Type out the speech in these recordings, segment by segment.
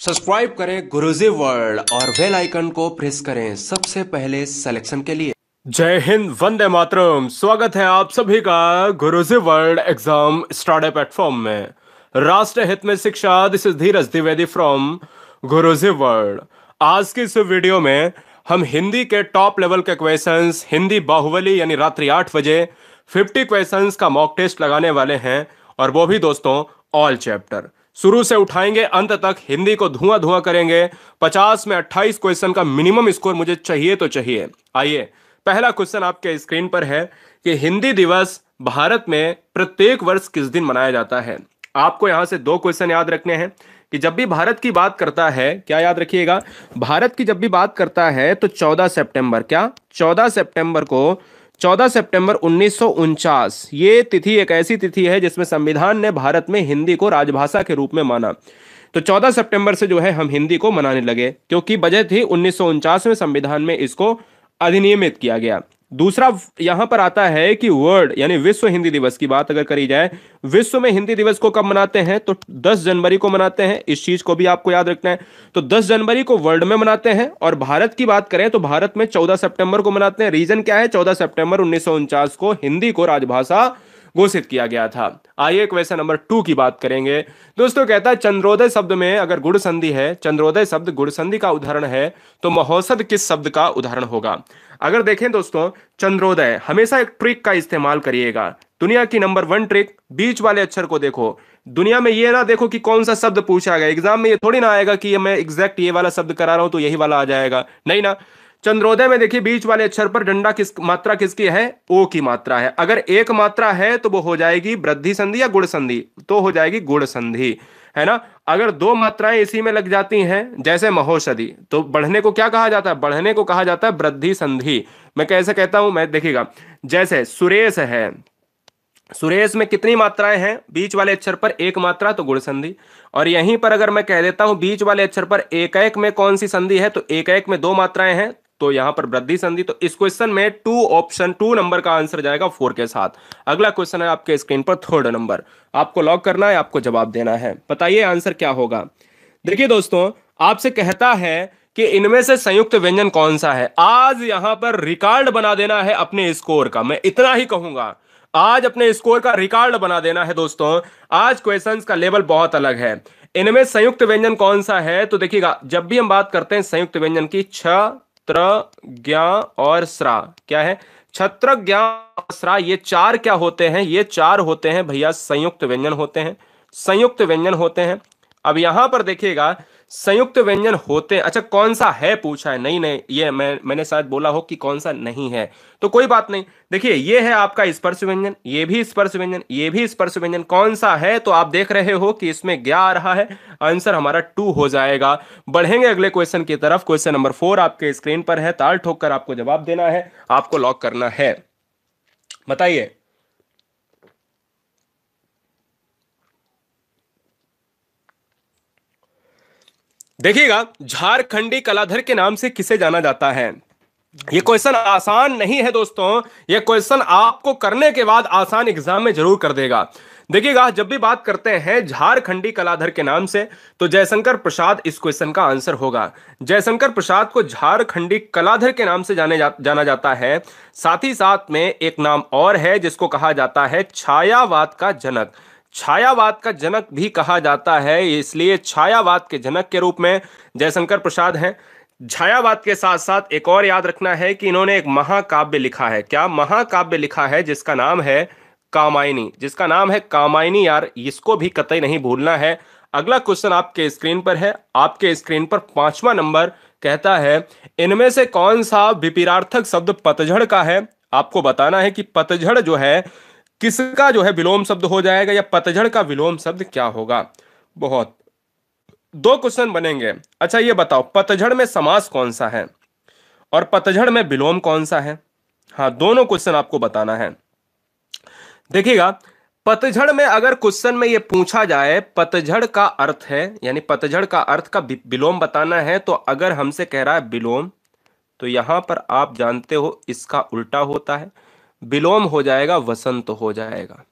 Subscribe करें गुरुजी world और bell icon को प्रेस करें सबसे पहले सिलेक्शन के लिए। जय हिंद, वंदे मातरम। स्वागत है आप सभी का गुरुजी वर्ल्ड एग्जाम स्टडी प्लेटफॉर्म में। राष्ट्र हित में शिक्षा, this is Dheeraj Dwivedi from Guruji world. आज की इस वीडियो में हम हिंदी के टॉप लेवल के क्वेश्चंस, हिंदी बाहुबली यानी रात्रि 8 बजे 50 क्वेश्चंस का मॉक टेस्ट लगाने वाले हैं, और वो भी दोस्तों ऑल चैप्टर। शुरू से उठाएंगे अंत तक, हिंदी को धुआं धुआं करेंगे। 50 में 28 क्वेश्चन का मिनिमम स्कोर मुझे चाहिए तो चाहिए। आइए, पहला क्वेश्चन आपके स्क्रीन पर है कि हिंदी दिवस भारत में प्रत्येक वर्ष किस दिन मनाया जाता है। आपको यहां से दो क्वेश्चन याद रखने हैं कि जब भी भारत की बात करता है, क्या याद रखिएगा, भारत की जब भी बात करता है तो 14 सितंबर, क्या 14 सितंबर को, 14 सितंबर 1949, ये तिथि एक ऐसी तिथि है जिसमें संविधान ने भारत में हिंदी को राजभाषा के रूप में माना। तो 14 सितंबर से जो है हम हिंदी को मनाने लगे, क्योंकि वजह थी 1949 में संविधान में इसको अधिनियमित किया गया। दूसरा यहां पर आता है कि वर्ल्ड यानी विश्व हिंदी दिवस की बात अगर करी जाए, विश्व में हिंदी दिवस को कब मनाते हैं, तो 10 जनवरी को मनाते हैं। इस चीज को भी आपको याद रखना है। तो 10 जनवरी को वर्ल्ड में मनाते हैं, और भारत की बात करें तो भारत में 14 सितंबर को मनाते हैं। रीजन क्या है, 14 सितंबर 1949 को हिंदी को राजभाषा घोषित किया गया था। आइए क्वेश्चन नंबर 2 की बात करेंगे। दोस्तों कहता है चंद्रोदय शब्द में अगर गुण संधि है, चंद्रोदय शब्द गुण संधि का उदाहरण है, तो महोषध किस शब्द का उदाहरण होगा। अगर देखें दोस्तों, चंद्रोदय, हमेशा एक ट्रिक का इस्तेमाल करिएगा। दुनिया की नंबर 1 ट्रिक, बीच वाले अक्षर को देखो। दुनिया में ये ना देखो कि कौन सा शब्द पूछा गया, एग्जाम में ये थोड़ी ना आएगा कि मैं एग्जैक्ट ये वाला शब्द करा रहा हूं तो यही वाला आ जाएगा, नहीं ना। चंद्रोदय में देखिए बीच वाले अक्षर पर डंडा किस मात्रा किसकी है, ओ की मात्रा है। अगर एक मात्रा है तो वो हो जाएगी वृद्धि संधि या गुण संधि, तो हो जाएगी गुण संधि, है ना। अगर दो मात्राएं इसी में लग जाती हैं, जैसे महोषधि, तो बढ़ने को क्या कहा जाता है, बढ़ने को कहा जाता है वृद्धि संधि। मैं कैसे कहता हूं, मैं देखिएगा, जैसे सुरेश है, सुरेश में कितनी मात्राएं हैं, बीच वाले अक्षर पर एक मात्रा, तो गुण संधि। और यहीं पर अगर मैं कह देता हूं बीच वाले अक्षर पर एक एक में कौन सी संधि है, तो एक एक में दो मात्राएं हैं, तो यहां पर वृद्धि संधि। तो इस क्वेश्चन में ऑप्शन 2 नंबर का आंसर जाएगा 4 के साथ। अगला क्वेश्चन है आपके स्क्रीन पर 3rd नंबर, आपको लॉक करना है, आपको जवाब देना है। बताइए आंसर क्या होगा। देखिए दोस्तों, आपसे कहता है कि इनमें से संयुक्त व्यंजन कौन सा है। आज यहां पर रिकॉर्ड बना देना है अपने स्कोर का, मैं इतना ही कहूंगा, आज अपने स्कोर का रिकॉर्ड बना देना है दोस्तों। आज क्वेश्चंस का लेवल बहुत अलग है। इनमें संयुक्त व्यंजन कौन सा है, तो देखिएगा, जब भी हम बात करते हैं संयुक्त व्यंजन की, छ, त्र, ज्ञा और स्रा, क्या है, छत्र, ज्ञा और स्रा, ये चार क्या होते हैं, ये चार होते हैं भैया संयुक्त व्यंजन होते हैं, संयुक्त व्यंजन होते हैं। अब पर देखिएगा, संयुक्त व्यंजन होते हैं, अच्छा कौन सा है पूछा है, नहीं नहीं, ये मैंने शायद बोला हो कि कौन सा नहीं है, तो कोई बात नहीं। देखिए ये है आपका स्पर्श व्यंजन, ये भी स्पर्श व्यंजन, ये भी स्पर्श व्यंजन, कौन सा है, तो आप देख रहे हो कि इसमें क्या आ रहा है, आंसर हमारा 2 हो जाएगा। बढ़ेंगे अगले क्वेश्चन की तरफ। क्वेश्चन नंबर 4 आपके स्क्रीन पर है, ताल ठोक कर आपको जवाब देना है, आपको लॉक करना है। बताइए। देखिएगा, झारखंडी कलाधर के नाम से किसे जाना जाता है। ये क्वेश्चन आसान नहीं है दोस्तों, ये क्वेश्चन आपको करने के बाद आसान एग्जाम में जरूर कर देगा। देखिएगा, जब भी बात करते हैं झारखंडी कलाधर के नाम से, तो जयशंकर प्रसाद इस क्वेश्चन का आंसर होगा। जयशंकर प्रसाद को झारखंडी कलाधर के नाम से जाना जाता है। साथ ही साथ में एक नाम और है जिसको कहा जाता है छायावाद का जनक। छायावाद का जनक भी कहा जाता है, इसलिए छायावाद के जनक के रूप में जयशंकर प्रसाद हैं। छायावाद के साथ साथ एक और याद रखना है कि इन्होंने एक महाकाव्य लिखा है। क्या महाकाव्य लिखा है, जिसका नाम है कामायनी, जिसका नाम है कामायनी। यार इसको भी कतई नहीं भूलना है। अगला क्वेश्चन आपके स्क्रीन पर है, आपके स्क्रीन पर 5वां नंबर कहता है इनमें से कौन सा विपरीतार्थक शब्द पतझड़ का है। आपको बताना है कि पतझड़ जो है किसका जो है विलोम शब्द हो जाएगा, या पतझड़ का विलोम शब्द क्या होगा। बहुत 2 क्वेश्चन बनेंगे। अच्छा ये बताओ, पतझड़ में समास कौन सा है और पतझड़ में विलोम कौन सा है। हाँ, दोनों क्वेश्चन आपको बताना है। देखिएगा, पतझड़ में अगर क्वेश्चन में ये पूछा जाए पतझड़ का अर्थ है, यानी पतझड़ का अर्थ का विलोम बताना है, तो अगर हमसे कह रहा है विलोम, तो यहां पर आप जानते हो इसका उल्टा होता है, विलोम हो जाएगा वसंत हो जाएगा।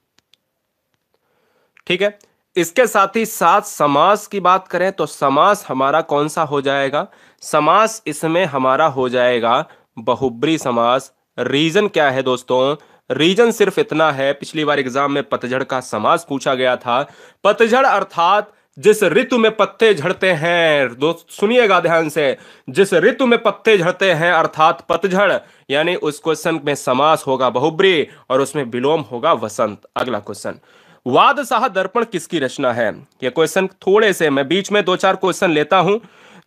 ठीक है, इसके साथ ही साथ समास की बात करें तो समास हमारा कौन सा हो जाएगा? समास इसमें हमारा हो जाएगा बहुब्री समास। रीजन क्या है दोस्तों? रीजन सिर्फ इतना है, पिछली बार एग्जाम में पतझड़ का समास पूछा गया था। पतझड़ अर्थात जिस ऋतु में पत्ते झड़ते हैं, दोस्त सुनिएगा ध्यान से, जिस ऋतु में पत्ते झड़ते हैं अर्थात पतझड़, यानी उस क्वेश्चन में समास होगा बहुब्री और उसमें विलोम होगा वसंत। अगला क्वेश्चन, वादशाह दर्पण किसकी रचना है? ये क्वेश्चन थोड़े से मैं बीच में दो चार क्वेश्चन लेता हूं,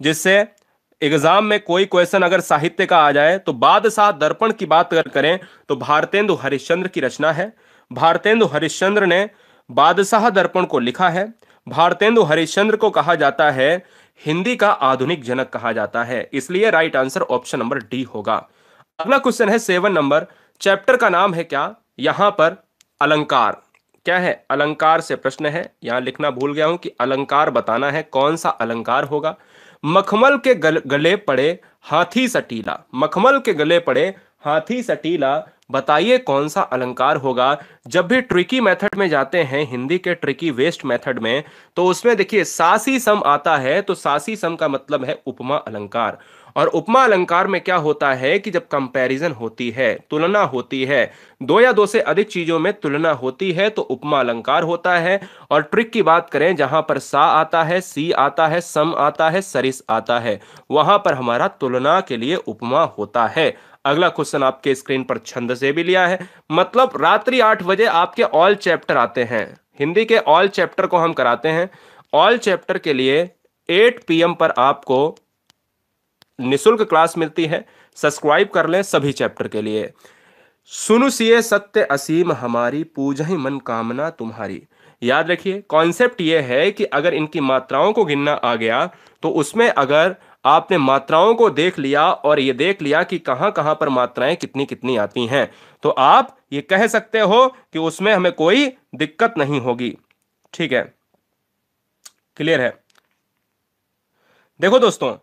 जिससे एग्जाम में कोई क्वेश्चन अगर साहित्य का आ जाए तो बादशाह दर्पण की बात अगर करें तो भारतेंदु हरिश्चंद्र की रचना है। भारतेंदु हरिश्चंद्र ने बादशाह दर्पण को लिखा है। भारतेंदु हरिश्चंद्र को कहा जाता है हिंदी का आधुनिक जनक कहा जाता है, इसलिए right answer option number D होगा। अगला क्वेश्चन है 7 नंबर, चैप्टर का नाम है क्या? यहां पर अलंकार क्या है? अलंकार से प्रश्न है। यहां लिखना भूल गया हूं कि अलंकार बताना है, कौन सा अलंकार होगा? मखमल के गले पड़े हाथी सटीला, मखमल के गले पड़े हाथी सटीला, बताइए कौन सा अलंकार होगा? जब भी ट्रिकी मेथड में जाते हैं, हिंदी के ट्रिकी वेस्ट मेथड में, तो उसमें देखिए सासी सम आता है, तो सासी सम का मतलब है उपमा अलंकार। और उपमा अलंकार में क्या होता है कि जब कंपैरिजन होती है, तुलना होती है, दो या दो से अधिक चीजों में तुलना होती है, तो उपमा अलंकार होता है। और ट्रिक की बात करें, जहां पर सा आता है, सी आता है, सम आता है, सरिस आता है, वहां पर हमारा तुलना के लिए उपमा होता है। अगला क्वेश्चन आपके स्क्रीन पर छंद से भी लिया है, मतलब रात्रि 8 बजे आपके ऑल चैप्टर आते हैं, हिंदी के ऑल चैप्टर को हम कराते हैं। ऑल चैप्टर के लिए 8 PM पर आपको निशुल्क क्लास मिलती है, सब्सक्राइब कर लें सभी चैप्टर के लिए। सुनु सिए सत्य असीम हमारी, पूजहि मन कामना तुम्हारी। याद रखिए कॉन्सेप्ट यह है कि अगर इनकी मात्राओं को गिनना आ गया, तो उसमें अगर आपने मात्राओं को देख लिया और ये देख लिया कि कहां कहां पर मात्राएं कितनी कितनी आती हैं, तो आप ये कह सकते हो कि उसमें हमें कोई दिक्कत नहीं होगी। ठीक है, क्लियर है? देखो दोस्तों,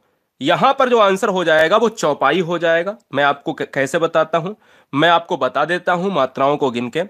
यहां पर जो आंसर हो जाएगा वो चौपाई हो जाएगा। मैं आपको कैसे बताता हूं, मैं आपको बता देता हूं मात्राओं को गिन के।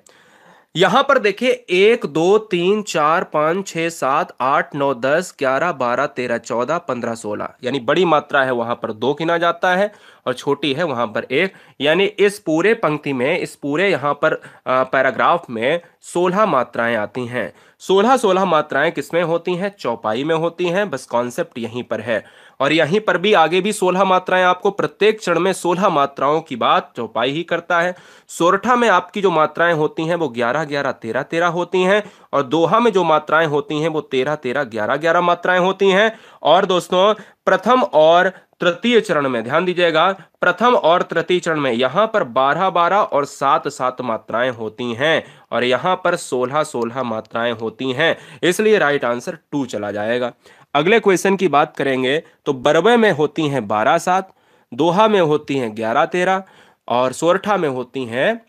यहां पर देखिए 1 2 3 4 5 6 7 8 9 10 11 12 13 14 15 16, यानी बड़ी मात्रा है वहां पर 2 गिना जाता है और छोटी है वहां पर 1। यानी इस पूरे पंक्ति में, इस पूरे यहां पर पैराग्राफ में 16 मात्राएं आती हैं। 16 मात्राएं किसमें होती हैं? चौपाई में होती हैं। बस कॉन्सेप्ट यहीं पर है। और यहीं पर भी आगे भी 16 मात्राएं, आपको प्रत्येक चरण में 16 मात्राओं की बात चौपाई ही करता है। सोरठा में आपकी जो मात्राएं होती हैं वो 11 11 13 13 होती हैं, और दोहा में जो मात्राएं होती हैं वो 13 13 11 11 मात्राएं होती हैं। और दोस्तों, प्रथम और तृतीय चरण में ध्यान दीजिएगा, प्रथम और तृतीय चरण में यहां पर 12 12 और 7 7 मात्राएं होती हैं, और यहां पर 16 16 मात्राएं होती हैं, इसलिए राइट आंसर 2 चला जाएगा। अगले क्वेश्चन की बात करेंगे तो बरबे में होती हैं 12 7, दोहा में होती हैं 11 13, और सोरठा में होती हैं,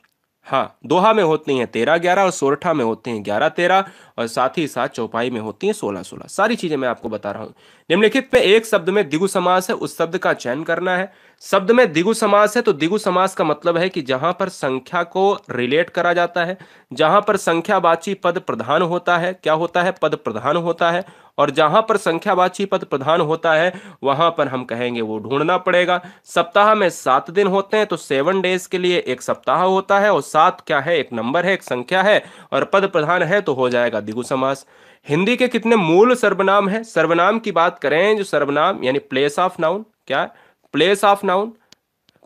हाँ, दोहा में होती हैं 13 11 और सोरठा में होती हैं 11 13, और साथ ही साथ चौपाई में होती हैं 16 16। सारी चीजें मैं आपको बता रहा हूं। निम्नलिखित में एक शब्द में द्विगु समास है, उस शब्द का चयन करना है। शब्द में द्विगु समास है तो द्विगु समास का मतलब है कि जहां पर संख्या को रिलेट करा जाता है, जहां पर संख्यावाची पद प्रधान होता है, क्या होता है? पद प्रधान होता है। और जहां पर संख्यावाची पद प्रधान होता है वहां पर हम कहेंगे वो ढूंढना पड़ेगा। सप्ताह में 7 दिन होते हैं तो 7 डेज के लिए एक सप्ताह होता है, और 7 क्या है? एक नंबर है, एक संख्या है, और पद प्रधान है तो हो जाएगा द्विगु समास। हिंदी के कितने मूल सर्वनाम हैं? सर्वनाम की बात करें, जो सर्वनाम यानी प्लेस ऑफ नाउन, क्या? Place of noun.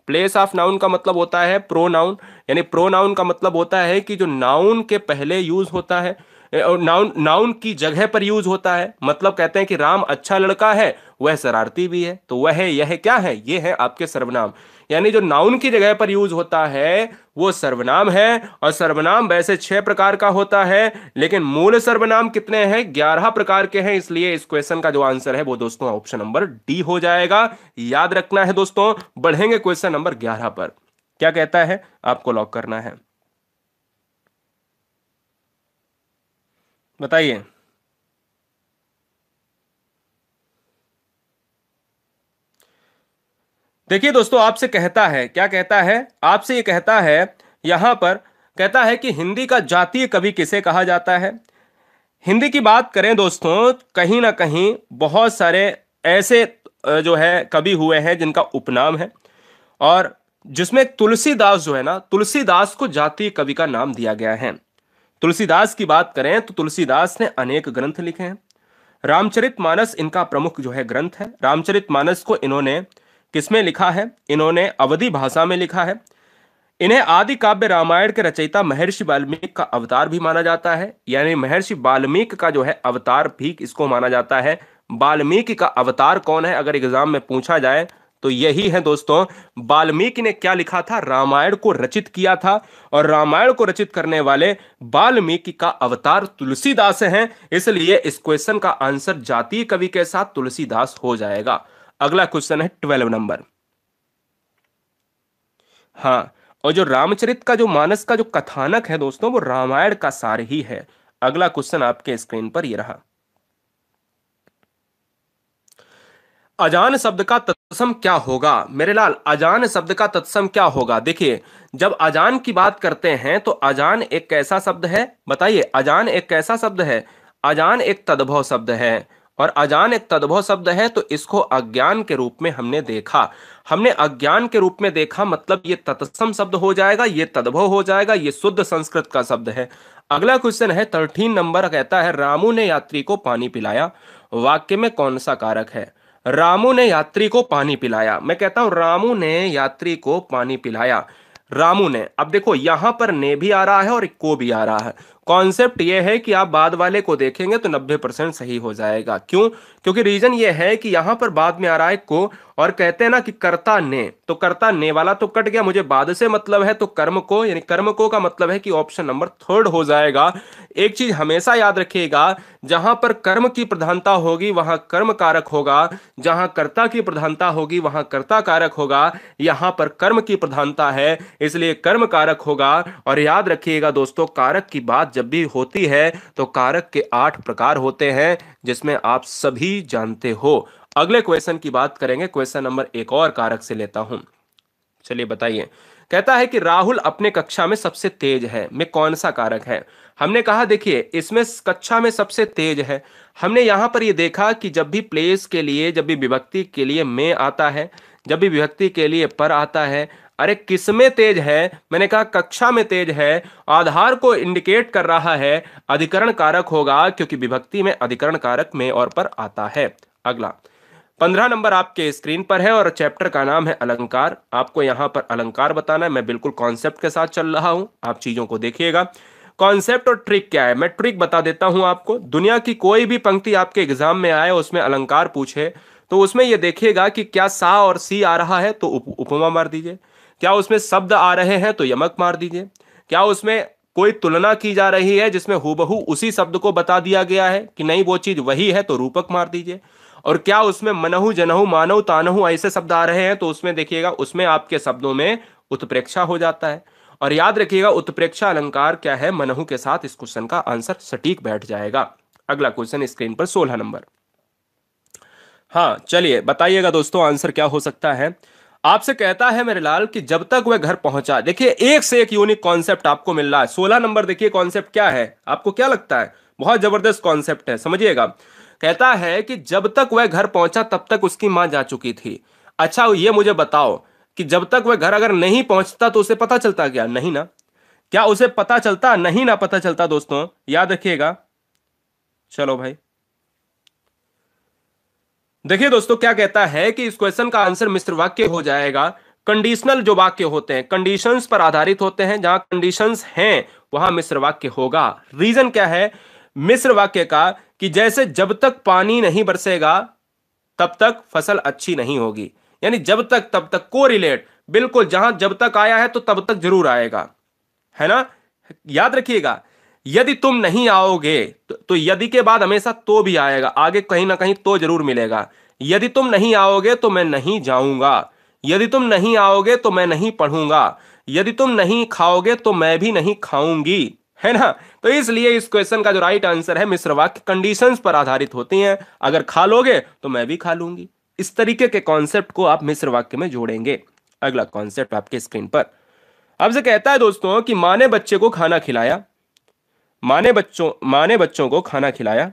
Place of noun का मतलब होता है प्रोनाउन, यानी प्रोनाउन का मतलब होता है कि जो नाउन के पहले यूज होता है, और नाउन नाउन की जगह पर यूज होता है। मतलब कहते हैं कि राम अच्छा लड़का है, वह शरारती भी है, तो वह यह क्या है? ये है आपके सर्वनाम। यानी जो नाउन की जगह पर यूज होता है वो सर्वनाम है। और सर्वनाम वैसे 6 प्रकार का होता है, लेकिन मूल सर्वनाम कितने हैं? 11 प्रकार के हैं। इसलिए इस क्वेश्चन का जो आंसर है वो दोस्तों ऑप्शन नंबर डी हो जाएगा। याद रखना है दोस्तों। बढ़ेंगे क्वेश्चन नंबर 11 पर, क्या कहता है आपको लॉक करना है, बताइए। देखिए दोस्तों, आपसे कहता है, क्या कहता है? आपसे ये कहता है, यहां पर कहता है कि हिंदी का जातीय कवि किसे कहा जाता है? हिंदी की बात करें दोस्तों, कहीं ना कहीं बहुत सारे ऐसे जो है कवि हुए हैं जिनका उपनाम है, और जिसमें तुलसीदास जो है ना, तुलसीदास को जातीय कवि का नाम दिया गया है। तुलसीदास की बात करें तो तुलसीदास ने अनेक ग्रंथ लिखे हैं। रामचरितमानस इनका प्रमुख जो है ग्रंथ है। रामचरितमानस को इन्होंने किसमें लिखा है? इन्होंने अवधी भाषा में लिखा है। इन्हें आदि काव्य रामायण के रचयिता महर्षि वाल्मीकि का अवतार भी माना जाता है, यानी महर्षि वाल्मीकि का जो है अवतार भी इसको माना जाता है। वाल्मीकि का अवतार कौन है अगर एग्जाम में पूछा जाए तो यही है दोस्तों। वाल्मीकि ने क्या लिखा था? रामायण को रचित किया था, और रामायण को रचित करने वाले वाल्मीकि का अवतार तुलसीदास हैं। इसलिए इस क्वेश्चन का आंसर जातीय कवि के साथ तुलसीदास हो जाएगा। अगला क्वेश्चन है 12 नंबर। हाँ, और जो रामचरित का जो मानस का जो कथानक है दोस्तों, वो रामायण का सार ही है। अगला क्वेश्चन आपके स्क्रीन पर ये रहा। अजान शब्द का तत्सम क्या होगा? मेरे लाल, अजान शब्द का तत्सम क्या होगा? देखिए, जब अजान की बात करते हैं तो अजान एक कैसा शब्द है? बताइए, अजान एक कैसा शब्द है? अजान एक तद्भव शब्द है, और अजान एक तद्भव शब्द है तो इसको अज्ञान के रूप में हमने देखा। हमने अज्ञान के रूप में देखा, मतलब ये तत्सम शब्द हो जाएगा, ये तद्भव हो जाएगा, ये शुद्ध संस्कृत का शब्द है। अगला क्वेश्चन है 13 नंबर, कहता है रामू ने यात्री को पानी पिलाया, वाक्य में कौन सा कारक है? रामू ने यात्री को पानी पिलाया, मैं कहता हूं रामू ने यात्री को पानी पिलाया। रामू ने, अब देखो यहां पर ने भी आ रहा है और को भी आ रहा है। कॉन्सेप्ट ये है कि आप बाद वाले को देखेंगे तो 90% सही हो जाएगा। क्यों? क्योंकि रीजन ये है कि यहां पर बाद में आ रहा है को, और कहते हैं ना कि कर्ता ने, तो कर्ता ने वाला तो कट गया, मुझे बाद से मतलब है, तो कर्म को, यानी कर्म को का मतलब है कि ऑप्शन नंबर 3 हो जाएगा। एक चीज हमेशा याद रखिएगा, जहां पर कर्म की प्रधानता होगी वहां कर्म कारक होगा, जहां कर्ता की प्रधानता होगी वहां कर्ता कारक होगा। यहां पर कर्म की प्रधानता है इसलिए कर्म कारक होगा। और याद रखिएगा दोस्तों, कारक की बात जब भी होती है तो कारक के 8 प्रकार होते हैं, जिसमें आप सभी जानते हो। अगले क्वेश्चन की बात करेंगे। क्वेश्चन नंबर एक और कारक से लेता हूं, चलिए बताइए। कहता है कि राहुल अपने कक्षा में सबसे तेज है, में कौन सा कारक है? हमने कहा देखिए, इसमें कक्षा में सबसे तेज है। हमने यहां पर ये देखा कि जब भी प्लेस के लिए, जब भी विभक्ति के लिए में आता है, जब भी विभक्ति के लिए पर आता है, अरे किस में तेज है? मैंने कहा कक्षा में तेज है। आधार को इंडिकेट कर रहा है, अधिकरण कारक होगा, क्योंकि विभक्ति में अधिकरण कारक में और पर आता है। अगला 15 नंबर आपके स्क्रीन पर है और चैप्टर का नाम है अलंकार। आपको यहां पर अलंकार बताना है। मैं बिल्कुल कॉन्सेप्ट के साथ चल रहा हूं, आप चीजों को देखिएगा। कॉन्सेप्ट और ट्रिक क्या है, मैं ट्रिक बता देता हूं आपको। दुनिया की कोई भी पंक्ति आपके एग्जाम में आए, उसमें अलंकार पूछे, तो उसमें यह देखिएगा कि क्या सा और सी आ रहा है तो उपमा मार दीजिए, क्या उसमें शब्द आ रहे हैं तो यमक मार दीजिए, क्या उसमें कोई तुलना की जा रही है जिसमें हूबहू उसी शब्द को बता दिया गया है कि नहीं वो चीज वही है तो रूपक मार दीजिए, और क्या उसमें मनहु जनहु मानव तानहु ऐसे शब्द आ रहे हैं तो उसमें देखिएगा उसमें आपके शब्दों में उत्प्रेक्षा हो जाता है। और याद रखिएगा उत्प्रेक्षा अलंकार क्या है, मनहु के साथ इस क्वेश्चन का आंसर सटीक बैठ जाएगा। अगला क्वेश्चन स्क्रीन पर 16 नंबर। हाँ चलिए बताइएगा दोस्तों, आंसर क्या हो सकता है। आपसे कहता है मेरे लाल कि जब तक वह घर पहुंचा, देखिए एक से एक यूनिक कॉन्सेप्ट आपको मिल रहा है। 16 नंबर देखिए कॉन्सेप्ट क्या है, आपको क्या लगता है? बहुत जबरदस्त कॉन्सेप्ट है, समझिएगा। कहता है कि जब तक वह घर पहुंचा तब तक उसकी मां जा चुकी थी। अच्छा ये मुझे बताओ कि जब तक वह घर अगर नहीं पहुंचता तो उसे पता चलता क्या? नहीं ना। क्या उसे पता चलता? नहीं ना पता चलता दोस्तों, याद रखिएगा। चलो भाई देखिए दोस्तों, क्या कहता है कि इस क्वेश्चन का आंसर मिश्र वाक्य हो जाएगा। कंडीशनल जो वाक्य होते हैं, कंडीशंस पर आधारित होते हैं, जहां कंडीशंस हैं वहां मिश्र वाक्य होगा। रीजन क्या है मिश्र वाक्य का? कि जैसे जब तक पानी नहीं बरसेगा तब तक फसल अच्छी नहीं होगी, यानी जब तक तब तक को रिलेट, बिल्कुल जहां जब तक आया है तो तब तक जरूर आएगा, है ना। याद रखिएगा, यदि तुम नहीं आओगे तो यदि के बाद हमेशा तो भी आएगा, आगे कहीं ना कहीं तो जरूर मिलेगा। यदि तुम नहीं आओगे तो मैं नहीं जाऊंगा, यदि तुम नहीं आओगे तो मैं नहीं पढ़ूंगा, यदि तुम नहीं खाओगे तो मैं भी नहीं खाऊंगी, है ना। तो इसलिए इस क्वेश्चन का जो राइट आंसर है मिश्र वाक्य कंडीशंस पर आधारित होती हैं। अगर खा लोगे तो मैं भी खा लूंगी। इस तरीके के कॉन्सेप्ट को आप मिश्र वाक्य में जोड़ेंगे। अगला कॉन्सेप्ट आपके स्क्रीन पर। अब से कहता है दोस्तों कि माँ ने बच्चे को खाना खिलाया, माँ ने बच्चों को खाना खिलाया।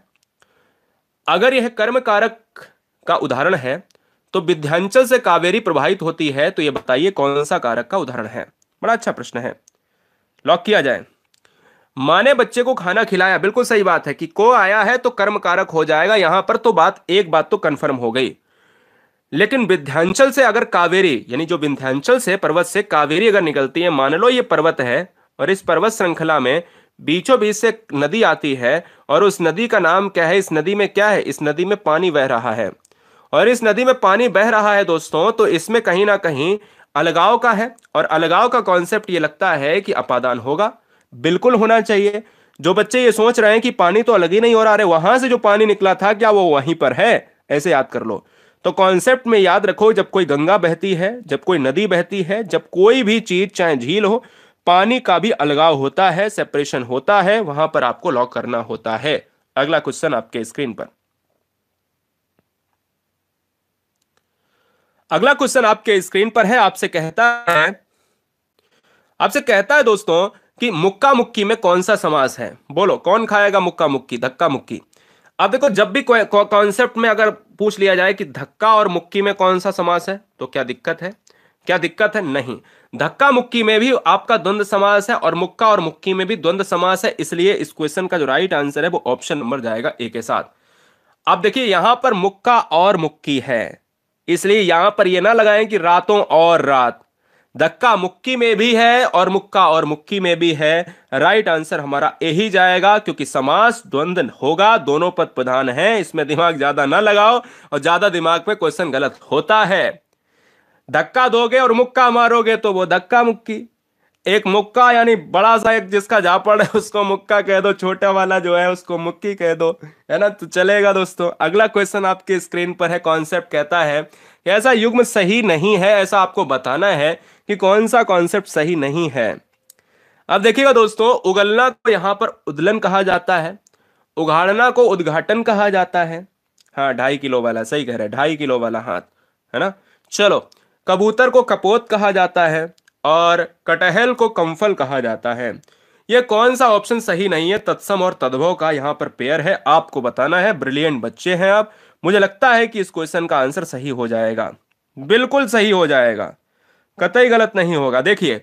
अगर यह कर्म कारक का उदाहरण है तो विंध्याचल से कावेरी प्रभावित होती है, तो यह बताइए कौन सा कारक का उदाहरण है। बड़ा अच्छा प्रश्न है, लॉक किया जाए। माँ ने बच्चे को खाना खिलाया, बिल्कुल सही बात है कि को आया है तो कर्म कारक हो जाएगा। यहां पर तो एक बात तो कंफर्म हो गई। लेकिन विंध्याचल से अगर कावेरी, यानी जो विंध्याचल से पर्वत से कावेरी अगर निकलती है, मान लो ये पर्वत है और इस पर्वत श्रृंखला में बीचों बीच से नदी आती है, और उस नदी का नाम क्या है, इस नदी में क्या है, इस नदी में पानी बह रहा है। और इस नदी में पानी बह रहा है दोस्तों, तो इसमें कहीं ना कहीं अलगाव का है, और अलगाव का कॉन्सेप्ट ये लगता है कि अपादान होगा, बिल्कुल होना चाहिए। जो बच्चे ये सोच रहे हैं कि पानी तो अलग ही नहीं हो रहा है, वहां से जो पानी निकला था क्या वो वहीं पर है, ऐसे याद कर लो। तो कॉन्सेप्ट में याद रखो, जब कोई गंगा बहती है, जब कोई नदी बहती है, जब कोई भी चीज चाहे झील हो, पानी का भी अलगाव होता है, सेपरेशन होता है, वहां पर आपको लॉक करना होता है। अगला क्वेश्चन आपके स्क्रीन पर। अगला क्वेश्चन आपके स्क्रीन पर है, आपसे कहता है दोस्तों कि मुक्का मुक्की में कौन सा समास है। बोलो कौन खाएगा मुक्का मुक्की, धक्का मुक्की। अब देखो, जब भी कॉन्सेप्ट में अगर पूछ लिया जाए कि धक्का और मुक्की में कौन सा समास है, तो क्या दिक्कत है, क्या दिक्कत है? नहीं। धक्का मुक्की में भी आपका द्वंद्व समास है और मुक्का और मुक्की में भी द्वंद्व समास है, इसलिए इस क्वेश्चन का जो राइट आंसर है वो ऑप्शन नंबर जाएगा ए के साथ। अब देखिए, यहां पर मुक्का और मुक्की है, इसलिए यहां पर यह ना लगाएं कि रातों और रात। धक्का मुक्की में भी है और मुक्का और मुक्की में भी है। राइट आंसर हमारा ए ही जाएगा, क्योंकि समास द्वंद्व होगा, दोनों पद प्रधान है, इसमें दिमाग ज्यादा ना लगाओ, और ज्यादा दिमाग पे क्वेश्चन गलत होता है। धक्का दोगे और मुक्का मारोगे तो वो धक्का मुक्की। एक मुक्का यानी बड़ा सा एक जिसका झापड़ है उसको मुक्का कह दो, छोटा वाला जो है उसको मुक्की कह दो, है ना, तो चलेगा दोस्तों। अगला क्वेश्चन आपके स्क्रीन पर है। कॉन्सेप्ट कहता है कि ऐसा युग्म सही नहीं है, ऐसा आपको बताना है कि कौन सा कॉन्सेप्ट सही नहीं है। अब देखिएगा दोस्तों, उगलना को यहां पर उदलन कहा जाता है, उघाड़ना को उद्घाटन कहा जाता है। हाँ, 2.5 किलो वाला, सही कह रहे हैं, 2.5 किलो वाला हाथ, है ना। चलो, कबूतर को कपोत कहा जाता है और कटहल को कमफल कहा जाता है। यह कौन सा ऑप्शन सही नहीं है? तत्सम और तद्भव का यहां पर पेयर है, आपको बताना है। ब्रिलियंट बच्चे हैं आप, मुझे लगता है कि इस क्वेश्चन का आंसर सही हो जाएगा, बिल्कुल सही हो जाएगा, कतई गलत नहीं होगा। देखिए,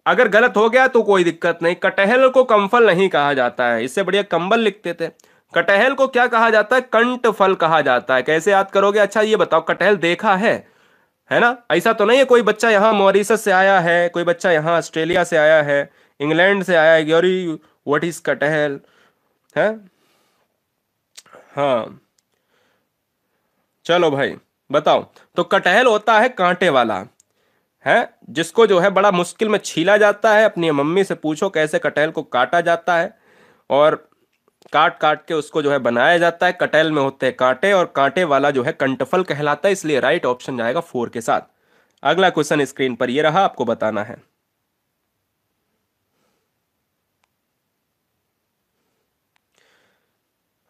अगर गलत हो गया तो कोई दिक्कत नहीं। कटहल को कमफल नहीं कहा जाता है, इससे बढ़िया कंबल लिखते थे। कटहल को क्या कहा जाता है? कंट फल कहा जाता है। कैसे याद करोगे? अच्छा ये बताओ, कटहल देखा है ना? ऐसा तो नहीं है कोई बच्चा यहाँ मॉरिशस से आया है, कोई बच्चा यहाँ ऑस्ट्रेलिया से आया है, इंग्लैंड से आया है, गौरी व्हाट इज कटहल है। हाँ, चलो भाई बताओ। तो कटहल होता है कांटे वाला, है जिसको जो है बड़ा मुश्किल में छीला जाता है। अपनी मम्मी से पूछो कैसे कटहल को काटा जाता है, और काट काट के उसको जो है बनाया जाता है। कटहल में होते हैं कांटे, और कांटे वाला जो है कंटफल कहलाता है, इसलिए राइट ऑप्शन जाएगा 4 के साथ। अगला क्वेश्चन स्क्रीन पर ये रहा, आपको बताना है।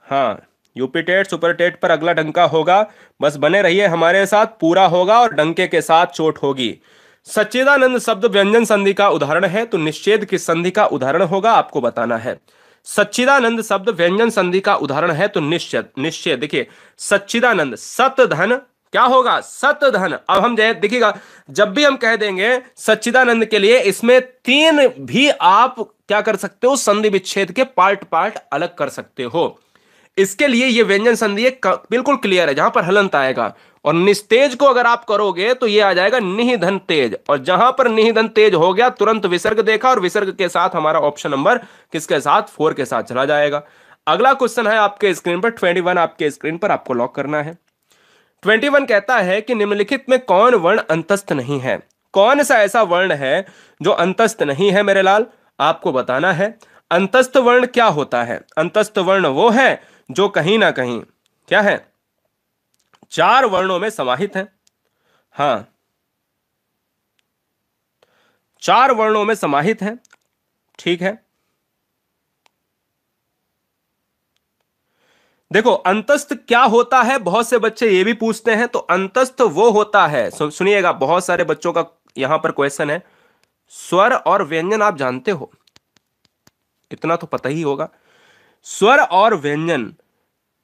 हाँ, यूपी टेट सुपर टेट पर अगला डंका होगा, बस बने रहिए हमारे साथ, पूरा होगा और डंके के साथ चोट होगी। सच्चिदानंद शब्द व्यंजन संधि का उदाहरण है, तो निषेध किस संधि का उदाहरण होगा, आपको बताना है। सच्चिदानंद शब्द व्यंजन संधि का उदाहरण है तो निश्चय निश्चय। देखिए, सच्चिदानंद सत धन क्या होगा? सत धन। अब हम देखिएगा, जब भी हम कह देंगे सच्चिदानंद के लिए, इसमें 3 भी आप क्या कर सकते हो? संधि विच्छेद के पार्ट पार्ट अलग कर सकते हो। इसके लिए ये व्यंजन संधि बिल्कुल क्लियर है, जहां पर हलंत आएगा। और निस्तेज को अगर आप करोगे तो ये आ जाएगा निहिधन तेज, और जहां पर निहिधन तेज हो गया तुरंत विसर्ग देखा, और विसर्ग के साथ हमारा ऑप्शन नंबर किसके साथ? 4 के साथ चला जाएगा। अगला क्वेश्चन है आपके स्क्रीन पर 21, आपके स्क्रीन पर आपको लॉक करना है। 21 कहता है कि निम्नलिखित में कौन वर्ण अंतस्थ नहीं है? कौन सा ऐसा वर्ण है जो अंतस्थ नहीं है मेरे लाल? आपको बताना है। अंतस्थ वर्ण क्या होता है? अंतस्थ वर्ण वो है जो कहीं ना कहीं क्या है? 4 वर्णों में समाहित है। हां, 4 वर्णों में समाहित है, ठीक है। देखो, अंतस्थ क्या होता है, बहुत से बच्चे ये भी पूछते हैं। तो अंतस्थ वो होता है, सुनिएगा, बहुत सारे बच्चों का यहां पर क्वेश्चन है। स्वर और व्यंजन आप जानते हो, इतना तो पता ही होगा। स्वर और व्यंजन,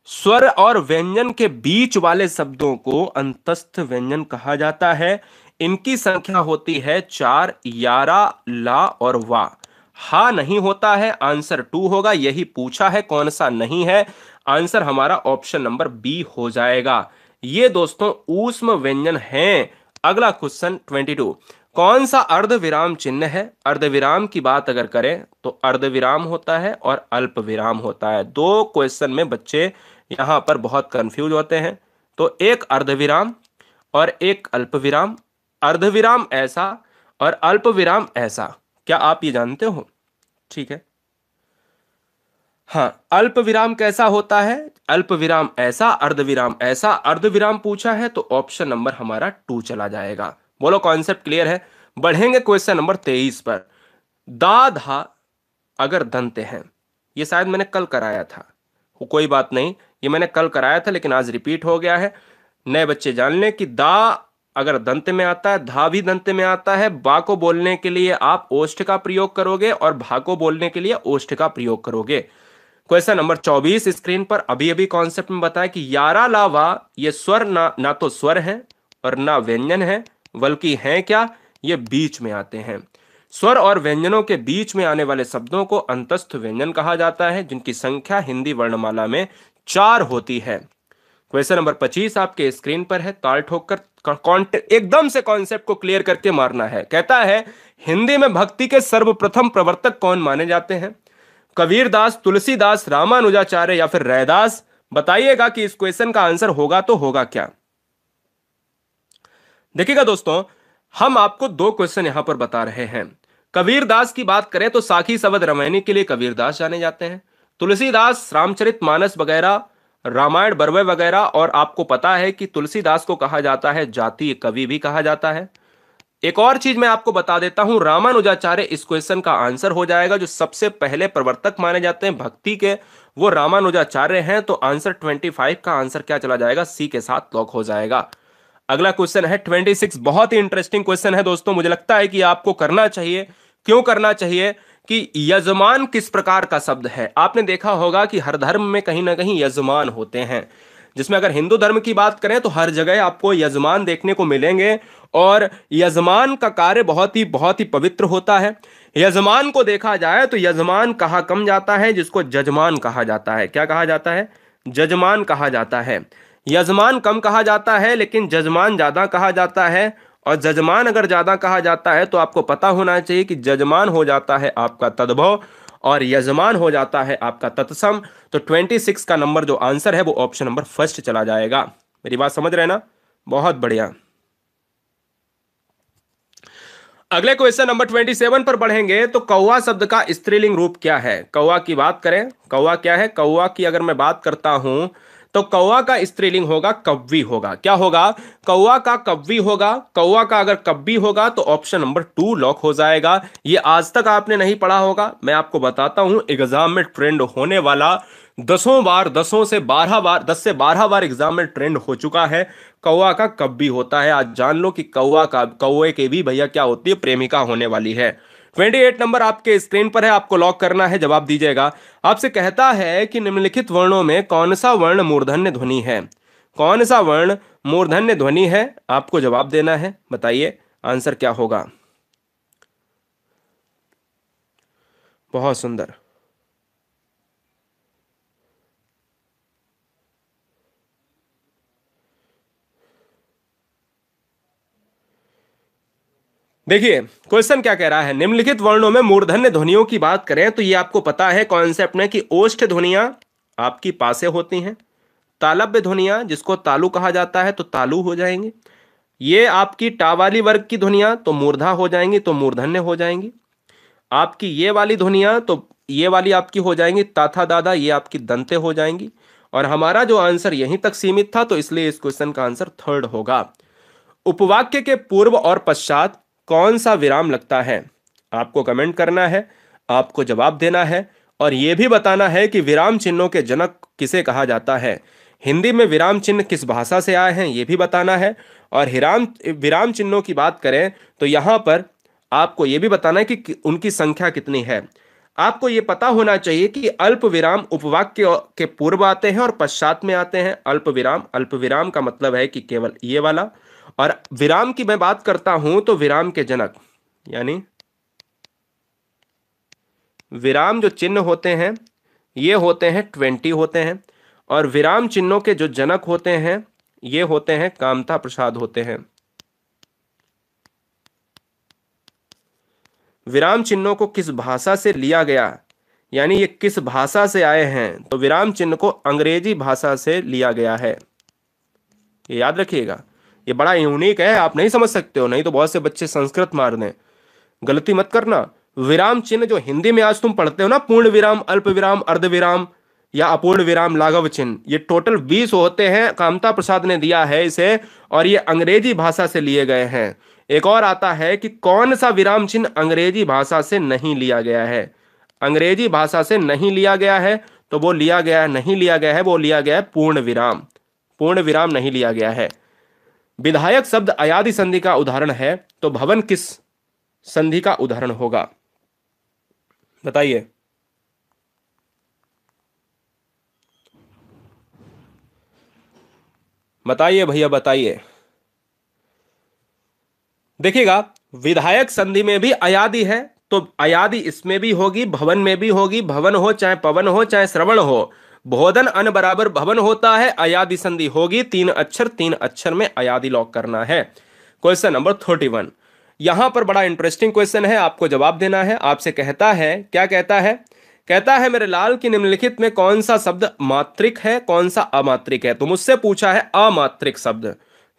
स्वर और व्यंजन के बीच वाले शब्दों को अंतस्थ व्यंजन कहा जाता है। इनकी संख्या होती है 4, यारा, ला और वा। हा नहीं होता है, आंसर 2 होगा। यही पूछा है, कौन सा नहीं है। आंसर हमारा ऑप्शन नंबर बी हो जाएगा। ये दोस्तों ऊष्म व्यंजन हैं। अगला क्वेश्चन 22, कौन सा अर्ध विराम चिन्ह है? अर्ध विराम की बात अगर करें तो अर्ध विराम होता है और अल्प विराम होता है। दो क्वेश्चन में बच्चे यहां पर बहुत कंफ्यूज होते हैं। तो एक अर्ध विराम और एक अल्प विराम, अर्ध विराम ऐसा और अल्प विराम ऐसा, क्या आप ये जानते हो? ठीक है, हाँ, अल्प विराम कैसा होता है? अल्प विराम ऐसा, अर्ध विराम ऐसा। अर्ध विराम पूछा है तो ऑप्शन नंबर हमारा 2 चला जाएगा। बोलो कॉन्सेप्ट क्लियर है? बढ़ेंगे क्वेश्चन नंबर 23 पर। दा धा अगर दंते हैं, ये शायद मैंने कल कराया था, कोई बात नहीं, ये मैंने कल कराया था लेकिन आज रिपीट हो गया है। नए बच्चे जान लें कि दा अगर दंत में आता है, धा भी दंत में आता है। बा को बोलने के लिए आप ओष्ठ का प्रयोग करोगे और भा को बोलने के लिए ओष्ठ का प्रयोग करोगे। क्वेश्चन नंबर 24 स्क्रीन पर अभी अभी कॉन्सेप्ट में बताया कि यारा लावा, ये स्वर ना तो स्वर है और ना व्यंजन है, बल्कि हैं क्या? ये बीच में आते हैं। स्वर और व्यंजनों के बीच में आने वाले शब्दों को अंतस्थ व्यंजन कहा जाता है, जिनकी संख्या हिंदी वर्णमाला में 4 होती है। क्वेश्चन नंबर 25 आपके स्क्रीन पर है। ताल ठोक कर एकदम से कॉन्सेप्ट को क्लियर करके मारना है। कहता है हिंदी में भक्ति के सर्वप्रथम प्रवर्तक कौन माने जाते हैं? कबीरदास, तुलसीदास, रामानुजाचार्य या फिर रैदास? बताइएगा कि इस क्वेश्चन का आंसर होगा तो होगा क्या। देखिएगा दोस्तों, हम आपको 2 क्वेश्चन यहां पर बता रहे हैं। कबीरदास की बात करें तो साखी सवद रामायणी के लिए कबीरदास जाने जाते हैं। तुलसीदास रामचरितमानस वगैरह, रामायण बरवे वगैरह, और आपको पता है कि तुलसीदास को कहा जाता है जातीय कवि भी कहा जाता है। एक और चीज मैं आपको बता देता हूं, रामानुजाचार्य इस क्वेश्चन का आंसर हो जाएगा। जो सबसे पहले प्रवर्तक माने जाते हैं भक्ति के, वो रामानुजाचार्य हैं। तो आंसर 25 का आंसर क्या चला जाएगा? सी के साथ लॉक हो जाएगा। अगला क्वेश्चन है 26। बहुत ही इंटरेस्टिंग क्वेश्चन है दोस्तों, मुझे लगता है कि आपको करना चाहिए। क्यों करना चाहिए? कि यजमान किस प्रकार का शब्द है? आपने देखा होगा कि हर धर्म में कहीं ना कहीं यजमान होते हैं, जिसमें अगर हिंदू धर्म की बात करें तो हर जगह आपको यजमान देखने को मिलेंगे। और यजमान का कार्य बहुत ही पवित्र होता है। यजमान को देखा जाए तो यजमान कहा कम जाता है, जिसको जजमान कहा जाता है। क्या कहा जाता है? जजमान कहा जाता है। यजमान कम कहा जाता है लेकिन जजमान ज्यादा कहा जाता है। और जजमान अगर ज्यादा कहा जाता है तो आपको पता होना चाहिए कि जजमान हो जाता है आपका तद्भव और यजमान हो जाता है आपका तत्सम। तो 26 का नंबर जो आंसर है वो ऑप्शन नंबर फर्स्ट चला जाएगा। मेरी बात समझ रहे ना? बहुत बढ़िया। अगले क्वेश्चन नंबर 27 पर बढ़ेंगे तो कौवा शब्द का स्त्रीलिंग रूप क्या है? कौवा की बात करें, कौवा क्या है? कौवा की अगर मैं बात करता हूं तो कौवा का स्त्रीलिंग होगा कव्वी होगा। क्या होगा? कौवा का कव्वी होगा। कौवा का अगर कव्वी होगा तो ऑप्शन नंबर 2 लॉक हो जाएगा। ये आज तक आपने नहीं पढ़ा होगा, मैं आपको बताता हूं। एग्जाम में ट्रेंड होने वाला 10 बार, 10 से 12 बार, 10 से 12 बार एग्जाम में ट्रेंड हो चुका है। कौवा का कव्वी होता है। आज जान लो कि कौवे के भी भैया क्या होती है? प्रेमिका होने वाली है। 28 नंबर आपके स्क्रीन पर है, आपको लॉक करना है, जवाब दीजिएगा। आपसे कहता है कि निम्नलिखित वर्णों में कौन सा वर्ण मूर्धन्य ध्वनि है? कौन सा वर्ण मूर्धन्य ध्वनि है? आपको जवाब देना है, बताइए आंसर क्या होगा। बहुत सुंदर। देखिए क्वेश्चन क्या कह रहा है, निम्नलिखित वर्णों में मूर्धन्य ध्वनियों की बात करें तो ये आपको पता है कॉन्सेप्ट में कि ओष्ठ ध्वनियां आपकी पासे होती हैं। तालव्य ध्वनियां जिसको तालु कहा जाता है तो तालु हो जाएंगी। ये आपकी टा वाली वर्ग की ध्वनियां तो मूर्धा हो जाएंगी, तो मूर्धन्य हो जाएंगी। आपकी ये वाली ध्वनियां तो ये वाली आपकी हो जाएंगी ताथा दादा, ये आपकी दंते हो जाएंगी। और हमारा जो आंसर यहीं तक सीमित था तो इसलिए इस क्वेश्चन का आंसर थर्ड होगा। उपवाक्य के पूर्व और पश्चात कौन सा विराम लगता है? आपको कमेंट करना है, आपको जवाब देना है और यह भी बताना है कि विराम चिन्हों के जनक किसे कहा जाता है। हिंदी में विराम चिन्ह किस भाषा से आए हैं यह भी बताना है। और विराम चिन्हों की बात करें तो यहां पर आपको यह भी बताना है कि उनकी संख्या कितनी है। आपको यह पता होना चाहिए कि अल्प विराम उपवाक्य के पूर्व आते हैं और पश्चात में आते हैं। अल्प विराम का मतलब है कि केवल ये वाला। और विराम की मैं बात करता हूं तो विराम के जनक, यानी विराम जो चिन्ह होते हैं ये होते हैं 20 होते हैं, और विराम चिन्हों के जो जनक होते हैं ये होते हैं कामता प्रसाद होते हैं। विराम चिन्हों को किस भाषा से लिया गया, यानी ये किस भाषा से आए हैं, तो विराम चिन्ह को अंग्रेजी भाषा से लिया गया है। ये याद रखिएगा, ये बड़ा यूनिक है, आप नहीं समझ सकते हो, नहीं तो बहुत से बच्चे संस्कृत मार दें। गलती मत करना। विराम चिन्ह जो हिंदी में आज तुम पढ़ते हो ना, पूर्ण विराम, अल्प विराम, अर्ध विराम या अपूर्ण विराम, लाघव चिन्ह, ये टोटल 20 होते हैं। कामता प्रसाद ने दिया है इसे, और ये अंग्रेजी भाषा से लिए गए हैं। एक और आता है कि कौन सा विराम चिन्ह अंग्रेजी भाषा से नहीं लिया गया है। अंग्रेजी भाषा से नहीं लिया गया है तो वो लिया गया है, नहीं लिया गया है, वो लिया गया है पूर्ण विराम। पूर्ण विराम नहीं लिया गया है। विधायक शब्द अयादि संधि का उदाहरण है, तो भवन किस संधि का उदाहरण होगा, बताइए। बताइए भैया बताइए। देखिएगा, विधायक संधि में भी अयादि है, तो अयादि इसमें भी होगी, भवन में भी होगी। भवन हो चाहे पवन हो चाहे श्रवण हो, बोधन अन बराबर भवन होता है, अयादि संधि होगी। 3 अक्षर में अयादि लॉक करना है। क्वेश्चन नंबर 31, यहां पर बड़ा इंटरेस्टिंग क्वेश्चन है, आपको जवाब देना है। आपसे कहता है, क्या कहता है? कहता है मेरे लाल कि निम्नलिखित में कौन सा शब्द मात्रिक है, कौन सा अमात्रिक है। तो मुझसे पूछा है अमात्रिक शब्द।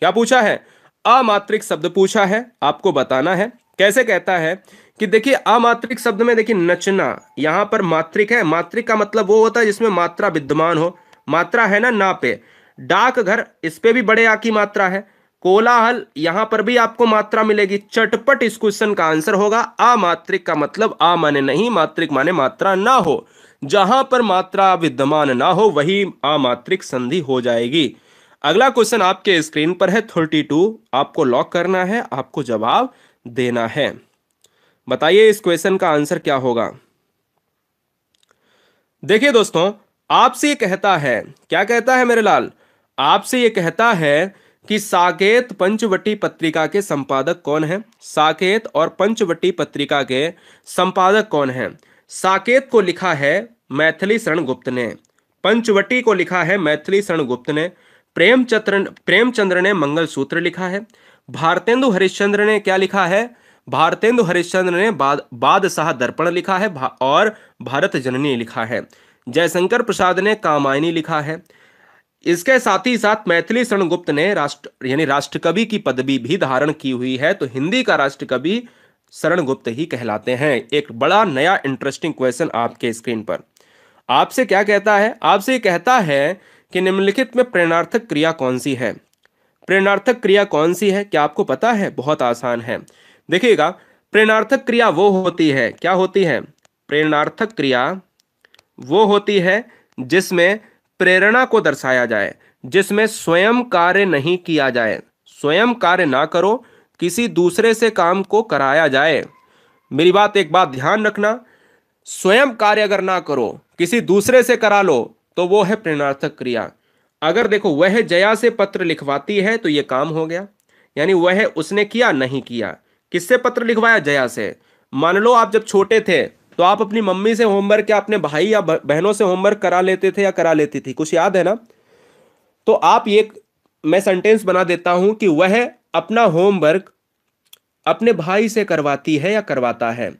क्या पूछा है? अमात्रिक शब्द पूछा है, आपको बताना है। कैसे कहता है कि देखिए, अमात्रिक शब्द में देखिए नचना, यहां पर मात्रिक है। मात्रिक का मतलब वो होता है जिसमें मात्रा विद्यमान हो। मात्रा है ना पे, डाकघर, इस पे भी बड़े आ की मात्रा है। कोलाहल, यहां पर भी आपको मात्रा मिलेगी। चटपट इस क्वेश्चन का आंसर होगा। अमात्रिक का मतलब आ माने नहीं, मात्रिक माने मात्रा ना हो। जहां पर मात्रा विद्यमान ना हो वही अमात्रिक संधि हो जाएगी। अगला क्वेश्चन आपके स्क्रीन पर है 32, आपको लॉक करना है, आपको जवाब देना है। बताइए इस क्वेश्चन का आंसर क्या होगा। देखिए दोस्तों, आपसे ये कहता है, क्या कहता है मेरे लाल? आपसे ये कहता है कि साकेत पंचवटी पत्रिका के संपादक कौन है। साकेत और पंचवटी पत्रिका के संपादक कौन है? साकेत को लिखा है मैथिली शरण गुप्त ने, पंचवटी को लिखा है मैथिली शरण गुप्त ने, प्रेमचंद्र ने मंगलसूत्र लिखा है, भारतेंदु हरिश्चंद्र ने क्या लिखा है? भारतेंदु हरिश्चंद्र ने बादशाह दर्पण लिखा है, और भारत जननी लिखा है। जयशंकर प्रसाद ने कामायनी लिखा है। इसके साथ ही साथ मैथिली शरण गुप्त ने राष्ट्रकवि की पदवी भी धारण की हुई है, तो हिंदी का राष्ट्रकवि शरण गुप्त ही कहलाते हैं। एक बड़ा नया इंटरेस्टिंग क्वेश्चन आपके स्क्रीन पर। आपसे क्या कहता है? आपसे कहता है कि निम्नलिखित में प्रेरणार्थक क्रिया कौन सी है। प्रेरणार्थक क्रिया कौन सी है, क्या आपको पता है? बहुत आसान है। देखिएगा, प्रेरणार्थक क्रिया वो होती है, क्या होती है? प्रेरणार्थक क्रिया वो होती है जिसमें प्रेरणा को दर्शाया जाए, जिसमें स्वयं कार्य नहीं किया जाए। स्वयं कार्य ना करो, किसी दूसरे से काम को कराया जाए। मेरी बात, एक बात ध्यान रखना, स्वयं कार्य अगर ना करो, किसी दूसरे से करा लो, तो वो है प्रेरणार्थक क्रिया। अगर देखो, वह जया से पत्र लिखवाती है तो ये काम हो गया, यानी वह उसने किया नहीं किया। किससे पत्र लिखवाया? जया से। मान लो आप जब छोटे थे तो आप अपनी मम्मी से होमवर्क या अपने भाई या बहनों से होमवर्क करा लेते थे या करा लेती थी, कुछ याद है ना? तो आप ये, मैं सेंटेंस बना देता हूं कि वह अपना होमवर्क अपने भाई से करवाती है या करवाता है।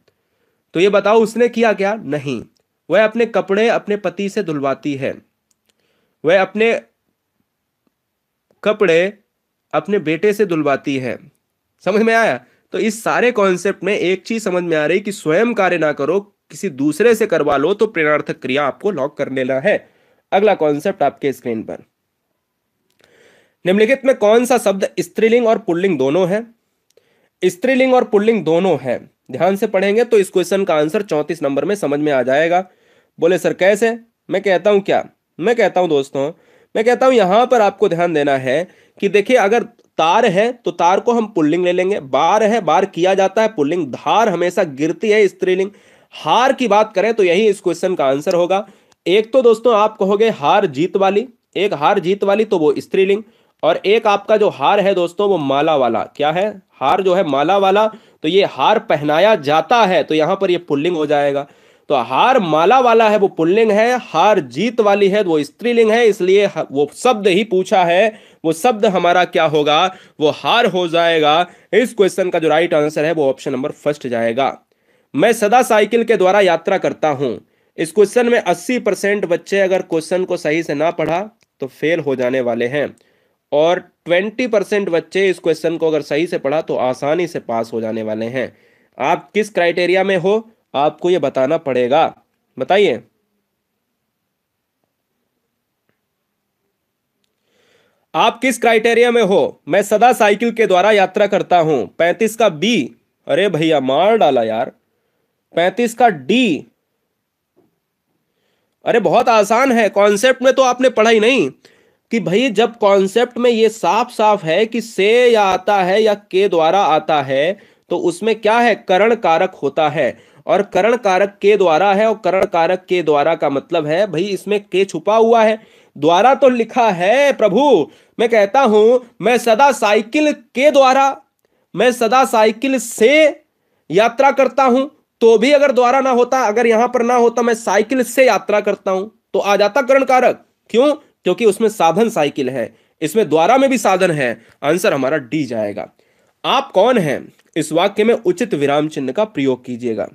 तो ये बताओ उसने किया क्या? नहीं। वह अपने कपड़े अपने पति से धुलवाती है, वह अपने कपड़े अपने बेटे से धुलवाती है। समझ में आया? तो इस सारे कॉन्सेप्ट में एक चीज समझ में आ रही कि स्वयं कार्य ना करो, किसी दूसरे से करवा लो, तो प्रेरणार्थक क्रिया आपको लॉक कर लेना है। अगला कॉन्सेप्ट आपके स्क्रीन पर, निम्नलिखित में कौन सा शब्द स्त्रीलिंग और पुल्लिंग दोनों है? स्त्रीलिंग और पुल्लिंग दोनों है। ध्यान से पढ़ेंगे तो इस क्वेश्चन का आंसर 34 नंबर में समझ में आ जाएगा। बोले सर कैसे? मैं कहता हूं क्या, मैं कहता हूं दोस्तों, मैं कहता हूं यहां पर आपको ध्यान देना है कि देखिए, अगर तार है तो तार को हम पुल्लिंग ले लेंगे, बार है बार किया जाता है पुल्लिंग, धार हमेशा गिरती है स्त्रीलिंग। हार की बात करें तो यही इस क्वेश्चन का आंसर होगा। एक तो दोस्तों आप कहोगे हार जीत वाली, एक हार जीत वाली तो वो स्त्रीलिंग, और एक आपका जो हार है दोस्तों वो माला वाला। क्या है? हार जो है माला वाला, तो ये हार पहनाया जाता है, तो यहां पर ये पुल्लिंग हो जाएगा। तो हार माला वाला है वो पुल्लिंग है, हार जीत वाली है वो स्त्रीलिंग है, इसलिए वो शब्द ही पूछा है, वो शब्द हमारा क्या होगा? वो हार हो जाएगा। इस क्वेश्चन का जो राइट आंसर है वो ऑप्शन नंबर फर्स्ट जाएगा। मैं सदा साइकिल के द्वारा यात्रा करता हूं। इस क्वेश्चन में 80% बच्चे अगर क्वेश्चन को सही से ना पढ़ा तो फेल हो जाने वाले हैं, और 20% बच्चे इस क्वेश्चन को अगर सही से पढ़ा तो आसानी से पास हो जाने वाले हैं। आप किस क्राइटेरिया में हो आपको यह बताना पड़ेगा, बताइए। आप किस क्राइटेरिया में हो? मैं सदा साइकिल के द्वारा यात्रा करता हूं, 35 का बी। अरे भैया मार डाला यार। 35 का डी। अरे बहुत आसान है, कॉन्सेप्ट में तो आपने पढ़ा ही नहीं कि भाई जब कॉन्सेप्ट में ये साफ साफ है कि से या आता है या के द्वारा आता है, तो उसमें क्या है? करण कारक होता है, और करण कारक के द्वारा है, और करण कारक के द्वारा का मतलब है भाई इसमें के छुपा हुआ है, द्वारा तो लिखा है प्रभु। मैं कहता हूं मैं सदा साइकिल के द्वारा, मैं सदा साइकिल से यात्रा करता हूं, तो भी अगर द्वारा ना होता, अगर यहां पर ना होता मैं साइकिल से यात्रा करता हूं, तो आ जाता करण कारक। क्यों? क्योंकि उसमें साधन साइकिल है, इसमें द्वारा में भी साधन है। आंसर हमारा डी जाएगा। आप कौन हैं? इस वाक्य में उचित विराम चिन्ह का प्रयोग कीजिएगा।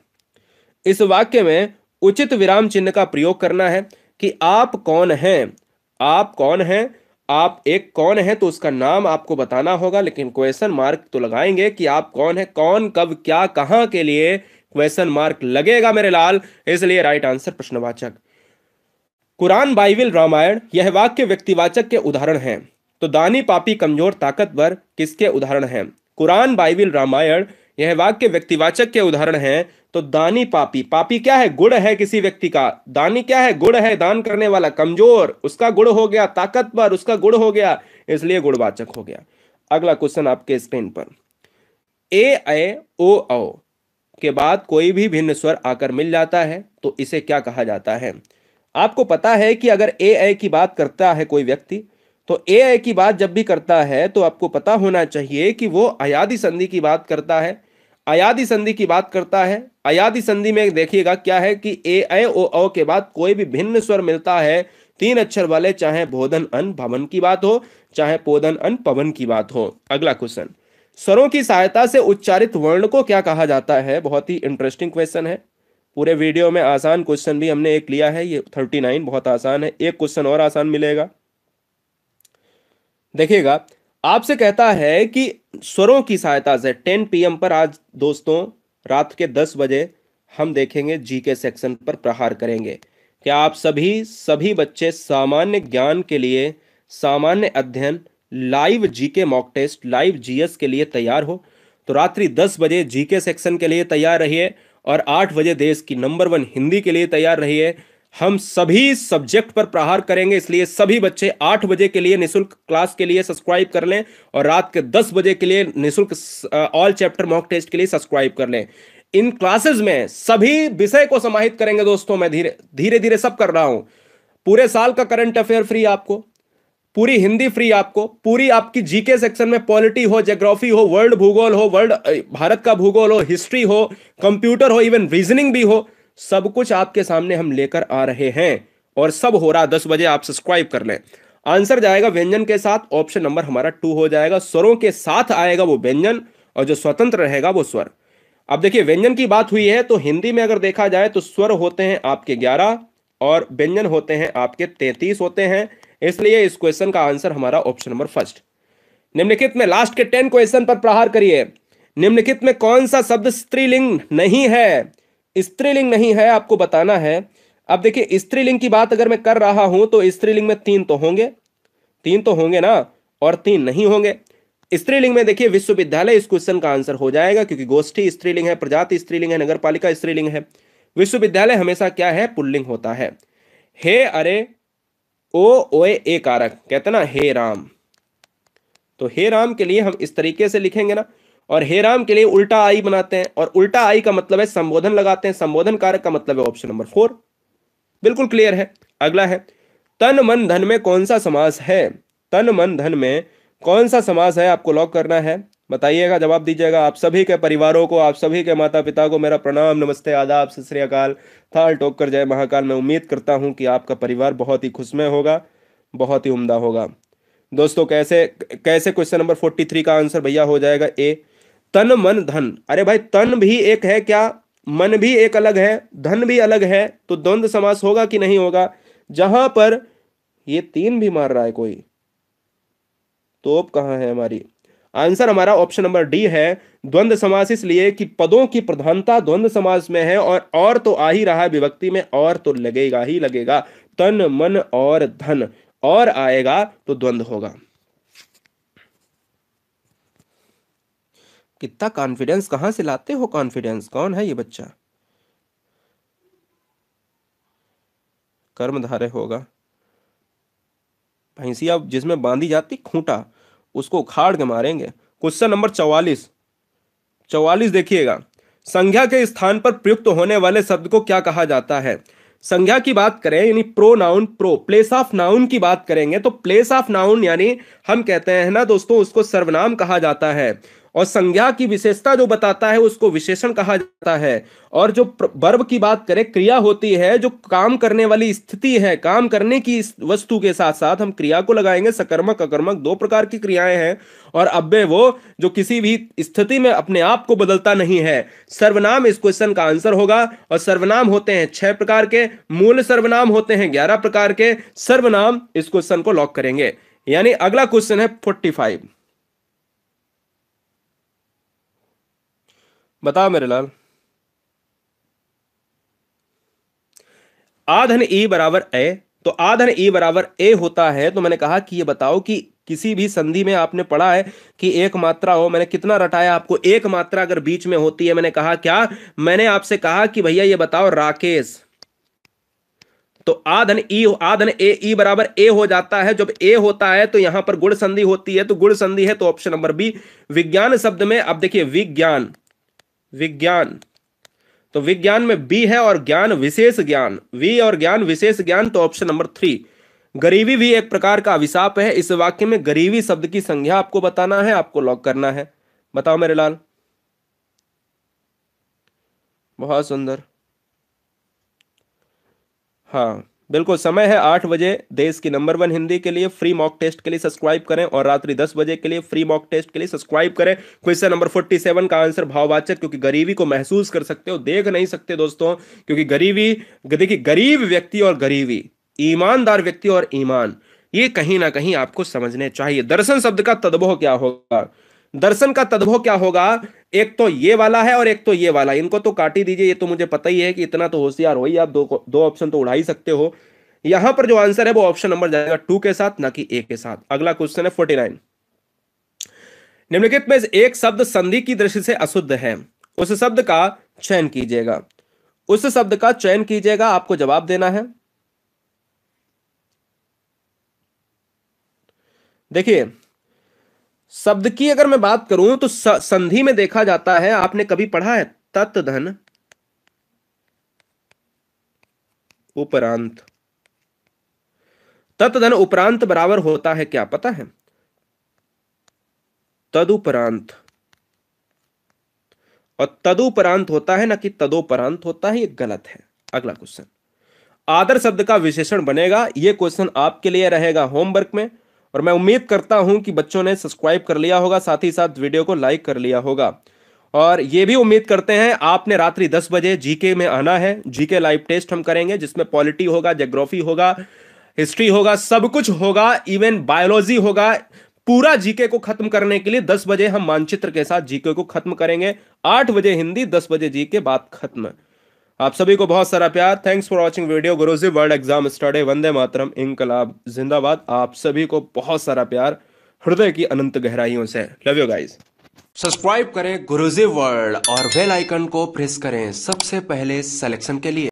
इस वाक्य में उचित विराम चिन्ह का प्रयोग करना है कि आप कौन हैं। आप कौन हैं? आप एक कौन है तो उसका नाम आपको बताना होगा, लेकिन क्वेश्चन मार्क तो लगाएंगे कि आप कौन है, कौन कब क्या कहां के लिए क्वेश्चन मार्क लगेगा मेरे लाल। इसलिए राइट आंसर प्रश्नवाचक। कुरान, बाइबिल, रामायण, यह वाक्य व्यक्तिवाचक के उदाहरण हैं, तो दानी, पापी, कमजोर, ताकतवर किसके उदाहरण हैं? कुरान, बाइबिल, रामायण यह वाक्य व्यक्तिवाचक के उदाहरण हैं, तो दानी, पापी। पापी क्या है? गुण है किसी व्यक्ति का। दानी क्या है? गुण है, दान करने वाला। कमजोर उसका गुण हो गया, ताकतवर उसका गुण हो गया, इसलिए गुणवाचक हो गया। अगला क्वेश्चन आपके स्क्रीन पर। ए ऐ ओ औ के बाद कोई भी भिन्न स्वर आकर मिल जाता है तो इसे क्या कहा जाता है? आपको पता है कि अगर ए ऐ की बात करता है कोई व्यक्ति, तो ए ऐ की बात जब भी करता है तो आपको पता होना चाहिए कि वो अयादि संधि की बात करता है। अयादि संधि की बात करता है। अयादि संधि में देखिएगा क्या है कि ए ऐ ओ औ के बाद कोई भी भिन्न स्वर मिलता है, 3 अक्षर वाले, चाहे बोधन अन भवन की बात हो, चाहे पोधन अन पवन की बात हो। अगला क्वेश्चन। स्वरों की सहायता से उच्चारित वर्ण को क्या कहा जाता है? बहुत ही इंटरेस्टिंग क्वेश्चन है। पूरे वीडियो में आसान क्वेश्चन भी हमने एक लिया है, ये 39 बहुत आसान है। एक क्वेश्चन और आसान मिलेगा, देखिएगा। आपसे कहता है कि स्वरों की सहायता से 10 PM पर आज दोस्तों रात के 10 बजे हम देखेंगे जीके सेक्शन पर प्रहार करेंगे। क्या आप सभी बच्चे सामान्य ज्ञान के लिए, सामान्य अध्ययन, live GK mock test, live GS के लिए तैयार हो? तो रात्रि 10 बजे जीके सेक्शन के लिए तैयार रहिए, और 8 बजे देश की नंबर 1 हिंदी के लिए तैयार रहिए। हम सभी सब्जेक्ट पर प्रहार करेंगे, इसलिए सभी बच्चे 8 बजे के लिए निशुल्क क्लास के लिए सब्सक्राइब कर लें, और रात के 10 बजे के लिए निशुल्क ऑल चैप्टर मॉक टेस्ट के लिए सब्सक्राइब कर लें। इन क्लासेस में सभी विषय को समाहित करेंगे दोस्तों। मैं धीरे धीरे सब कर रहा हूं। पूरे साल का करंट अफेयर फ्री आपको, पूरी हिंदी फ्री आपको, पूरी आपकी जीके सेक्शन में पॉलिटी हो, ज्योग्राफी हो, वर्ल्ड भूगोल हो, वर्ल्ड भारत का भूगोल हो, हिस्ट्री हो, कंप्यूटर हो, इवन रीजनिंग भी हो, सब कुछ आपके सामने हम लेकर आ रहे हैं, और सब हो रहा 10 बजे। आप सब्सक्राइब कर लें। आंसर जाएगा व्यंजन के साथ, ऑप्शन नंबर हमारा 2 हो जाएगा। स्वरों के साथ आएगा वो व्यंजन, और जो स्वतंत्र रहेगा वो स्वर। अब देखिए व्यंजन की बात हुई है, तो हिंदी में अगर देखा जाए तो स्वर होते हैं आपके 11 और व्यंजन होते हैं आपके 33 होते हैं, इसलिए इस क्वेश्चन का आंसर हमारा ऑप्शन नंबर फर्स्ट। निम्नलिखित में लास्ट के 10 क्वेश्चन पर प्रहार करिए। निम्नलिखित में कौन सा शब्द स्त्रीलिंग नहीं है? स्त्रीलिंग नहीं है, आपको बताना है। अब देखिए स्त्रीलिंग की बात अगर मैं कर रहा हूं तो स्त्रीलिंग में 3 तो होंगे, 3 तो होंगे ना, और 3 नहीं होंगे। स्त्रीलिंग में देखिए विश्वविद्यालय इस क्वेश्चन का आंसर हो जाएगा, क्योंकि गोष्ठी स्त्रीलिंग है, प्रजाति स्त्रीलिंग है, नगरपालिका स्त्रीलिंग है। विश्वविद्यालय हमेशा क्या है? पुल्लिंग होता है। हे अरे ओ ओए ए कारक, कहते ना हे राम, तो हे राम के लिए हम इस तरीके से लिखेंगे ना। और हे राम के लिए उल्टा आई बनाते हैं, और उल्टा आई का मतलब है संबोधन लगाते हैं, संबोधन कारक का मतलब है ऑप्शन नंबर 4। बिल्कुल क्लियर है। अगला है तन मन धन में कौन सा समास है? तन मन धन में कौन सा समास है, आपको लॉक करना है, बताइएगा, जवाब दीजिएगा। आप सभी के परिवारों को, आप सभी के माता पिता को मेरा प्रणाम, नमस्ते, आदाब, सत श्री अकाल, थाल ठोक कर जय महाकाल। मैं उम्मीद करता हूं कि आपका परिवार बहुत ही खुशमय होगा, बहुत ही उम्दा होगा। दोस्तों कैसे कैसे क्वेश्चन नंबर 43 का आंसर भैया हो जाएगा ए, तन मन धन। अरे भाई तन भी एक है क्या, मन भी एक अलग है, धन भी अलग है, तो द्वंद्व समास होगा कि नहीं होगा? जहां पर ये 3 भी मार रहा है कोई, तोप कहां है हमारी? आंसर हमारा ऑप्शन नंबर डी है, द्वंद्व समास, इसलिए कि पदों की प्रधानता द्वंद्व समास में है, और तो आ ही रहा है विभक्ति में, और तो लगेगा ही लगेगा। तन मन और धन, और आएगा तो द्वंद्व होगा। कितना कॉन्फिडेंस, कहां से लाते हो कॉन्फिडेंस? कौन है ये बच्चा? कर्मधारय होगा। भैंसिया जिसमें बांधी जाती खूंटा, उसको उखाड़ के मारेंगे। क्वेश्चन नंबर 44 देखिएगा, संज्ञा के स्थान पर प्रयुक्त होने वाले शब्द को क्या कहा जाता है? संज्ञा की बात करें यानी प्रोनाउन, प्लेस ऑफ नाउन की बात करेंगे तो प्लेस ऑफ नाउन यानी हम कहते हैं ना दोस्तों, उसको सर्वनाम कहा जाता है। और संज्ञा की विशेषता जो बताता है उसको विशेषण कहा जाता है। और जो वर्ब की बात करें, क्रिया होती है जो काम करने वाली स्थिति है, काम करने की वस्तु के साथ साथ हम क्रिया को लगाएंगे। सकर्मक अकर्मक 2 प्रकार की क्रियाएं हैं, और अव्यय वो जो किसी भी स्थिति में अपने आप को बदलता नहीं है। सर्वनाम इस क्वेश्चन का आंसर होगा। और सर्वनाम होते हैं 6 प्रकार के, मूल सर्वनाम होते हैं 11 प्रकार के। सर्वनाम इस क्वेश्चन को लॉक करेंगे। यानी अगला क्वेश्चन है 45। बताओ मेरे लाल। आधन ई बराबर ए, तो आधन ई बराबर ए होता है, तो मैंने कहा कि ये बताओ कि किसी भी संधि में आपने पढ़ा है कि एक मात्रा हो, मैंने कितना रटाया आपको, एक मात्रा अगर बीच में होती है, मैंने कहा क्या, मैंने आपसे कहा कि भैया ये बताओ राकेश, तो आधन ए ई बराबर ए हो जाता है। जब ए होता है तो यहां पर गुण संधि होती है, तो गुण संधि है तो ऑप्शन नंबर बी। विज्ञान शब्द में अब देखिए विज्ञान, तो विज्ञान में बी है, और ज्ञान विशेष ज्ञान, वी और ज्ञान विशेष ज्ञान, तो ऑप्शन नंबर 3। गरीबी भी एक प्रकार का अभिशाप है। इस वाक्य में गरीबी शब्द की संज्ञा आपको बताना है, आपको लॉक करना है। बताओ मेरे लाल। बहुत सुंदर, हाँ बिल्कुल। समय है 8 बजे। देश की नंबर 1 हिंदी के लिए फ्री मॉक टेस्ट के लिए सब्सक्राइब करें, और रात्रि 10 बजे के लिए फ्री मॉक टेस्ट के लिए सब्सक्राइब करें। क्वेश्चन नंबर 47 का आंसर भाववाचक, क्योंकि गरीबी को महसूस कर सकते हो, देख नहीं सकते दोस्तों, क्योंकि गरीबी, देखिए गरीब व्यक्ति और गरीबी, ईमानदार व्यक्ति और ईमान, ये कहीं ना कहीं आपको समझने चाहिए। दर्शन शब्द का तद्भव क्या होगा? दर्शन का तद्भव क्या होगा? एक तो ये वाला है और एक तो ये वाला, इनको तो काट ही दीजिए, ये तो मुझे पता ही है कि इतना तो होशियार हो ही आप, दो ऑप्शन तो उड़ा ही सकते हो। यहां पर जो आंसर है वो ऑप्शन नंबर जाएगा 2 के साथ, ना कि ए के साथ। अगला क्वेश्चन है 49। निम्नलिखित में एक शब्द संधि की दृष्टि से अशुद्ध है, उस शब्द का चयन कीजिएगा। उस शब्द का चयन कीजिएगा, आपको जवाब देना है। देखिए शब्द की अगर मैं बात करूं तो संधि में देखा जाता है, आपने कभी पढ़ा है तत् धन उपरांत? तत् धन उपरांत बराबर होता है क्या पता है? तदुपरांत, और तदुपरांत होता है ना कि तदोपरांत होता है, ये गलत है। अगला क्वेश्चन, आदर शब्द का विशेषण बनेगा। यह क्वेश्चन आपके लिए रहेगा होमवर्क में, और मैं उम्मीद करता हूं कि बच्चों ने सब्सक्राइब कर लिया होगा, साथ ही साथ वीडियो को लाइक कर लिया होगा। और यह भी उम्मीद करते हैं आपने रात्रि 10 बजे जीके में आना है। जीके लाइव टेस्ट हम करेंगे, जिसमें पॉलिटी होगा, ज्योग्राफी होगा, हिस्ट्री होगा, सब कुछ होगा, इवन बायोलॉजी होगा। पूरा जीके को खत्म करने के लिए 10 बजे हम मानचित्र के साथ जीके को खत्म करेंगे। 8 बजे हिंदी, 10 बजे जीके, बात खत्म। आप सभी को बहुत सारा प्यार। Thanks for watching video. Guruji world exam study, वंदे मातरम, इनकलाब जिंदाबाद। आप सभी को बहुत सारा प्यार हृदय की अनंत गहराइयों से। Love you guys. सब्सक्राइब करें गुरुजी वर्ल्ड और बेल आइकन को प्रेस करें सबसे पहले सिलेक्शन के लिए।